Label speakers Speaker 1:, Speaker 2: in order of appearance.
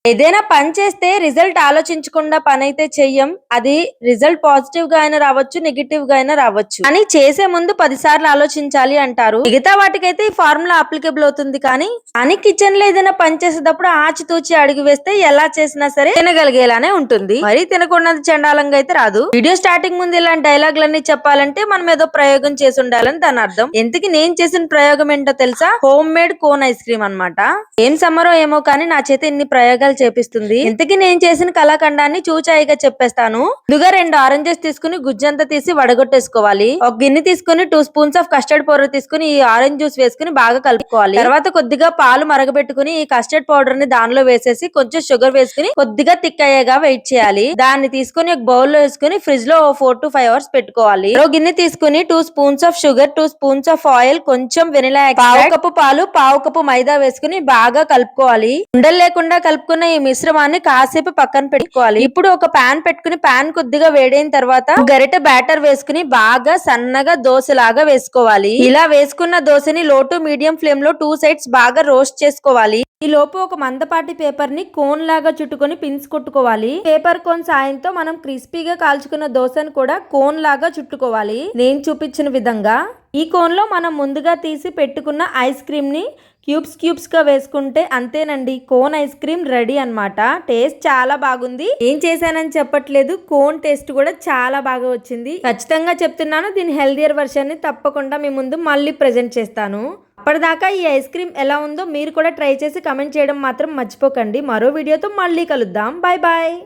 Speaker 1: ఏదైనా పని చేస్తే రిజల్ట్ ఆలోచించకుండా పని అయితే చెయ్యం. అది రిజల్ట్ పాజిటివ్ గా అయినా రావచ్చు, నెగిటివ్ గా అయినా రావచ్చు. కానీ చేసే ముందు 10 సార్లు ఆలోచించాలి అంటారు. మిగతా వాటికైతే ఈ ఫార్ములా అప్లికేబుల్ అవుతుంది. కానీ కిచెన్ లో ఏదైనా పని చేసేటప్పుడు ఆచితూచి అడుగు వేస్తే ఎలా చేసినా సరే తినగలిగేలానే ఉంటుంది. మరీ తినకుండా చండాలంగా అయితే రాదు. వీడియో స్టార్టింగ్ ముందు ఇలాంటి డైలాగులన్నీ చెప్పాలంటే మనం ఏదో ప్రయోగం చేసి ఉండాలని దాని అర్థం. ఇంతకీ నేను చేసిన ప్రయోగం ఏంటో తెలుసా? Home made cone ice cream అన్నమాట. ఏం సమ్మరో ఏమో కానీ నా చేత ఇన్ని ప్రయోగాలు చేపిస్తుంది. ఇంతకీ నేను చేసిన కళాఖండాన్ని చూచాయిగా చెప్పేస్తాను. ముందుగా 2 ఆరెంజెస్ తీసుకుని గుజ్జంతా తీసి వడగొట్టేసుకోవాలి. ఒక గిన్నె తీసుకుని 2 స్పూన్స్ ఆఫ్ కస్టర్డ్ పౌడర్ తీసుకుని ఈ ఆరెంజ్ జ్యూస్ వేసుకుని బాగా కలుపుకోవాలి. తర్వాత కొద్దిగా పాలు మరగబెట్టుకుని ఈ కస్టర్డ్ పౌడర్ ని దానిలో వేసేసి కొంచెం షుగర్ వేసుకుని కొద్దిగా థిక్ అయ్యేగా వెయిట్ చేయాలి. దాన్ని తీసుకుని ఒక బౌల్ లో వేసుకుని ఫ్రిడ్జ్ లో 4 to 5 hours పెట్టుకోవాలి. ఒక గిన్నె తీసుకుని 2 spoons of sugar, 2 spoons of oil, కొంచెం వెనిలా ఎక్స్ట్రాక్ట్, 1/2 కప్పు పాలు, 1/2 కప్పు మైదా వేసుకుని బాగా కలుపుకోవాలి. ఉండలు లేకుండా కలుపుకున్న ఈ మిశ్రమాన్ని కాసేపు పక్కన పెట్టుకోవాలి. ఇప్పుడు ఒక పాన్ పెట్టుకుని పాన్ కొద్దిగా వేడైన తర్వాత గరిట బ్యాటర్ వేసుకుని బాగా సన్నగా దోశలాగా వేసుకోవాలి. ఇలా వేసుకున్న దోశని లో టు మీడియం ఫ్లేమ్ లో 2 సైడ్స్ బాగా రోస్ట్ చేసుకోవాలి. ఈ లోపు ఒక మందపాటి పేపర్ ని కోన్ లాగా చుట్టుకొని పిన్స్ కొట్టుకోవాలి. పేపర్ కోన్ సాయంతో మనం క్రిస్పీగా కాల్చుకున్న దోశను కూడా కోన్ లాగా చుట్టుకోవాలి. నేను చూపించిన విధంగా ఈ కోన్ లో మనం ముందుగా తీసి పెట్టుకున్న ఐస్ క్రీమ్ ని క్యూబ్స్ గా వేసుకుంటే అంతేనండి, కోన్ ఐస్ క్రీమ్ రెడీ అన్నమాట. టేస్ట్ చాలా బాగుంది. ఏం చేశానని చెప్పట్లేదు, కోన్ టేస్ట్ కూడా చాలా బాగా వచ్చింది. ఖచ్చితంగా చెప్తున్నాను, దీని హెల్దియర్ వర్షన్ ని తప్పకుండా మీ ముందు మళ్ళీ ప్రెజెంట్ చేస్తాను. అప్పటిదాకా ఈ ఐస్ క్రీమ్ ఎలా ఉందో మీరు కూడా ట్రై చేసి కమెంట్ చేయడం మాత్రం మర్చిపోకండి. మరో వీడియోతో మళ్ళీ కలుద్దాం. Bye bye.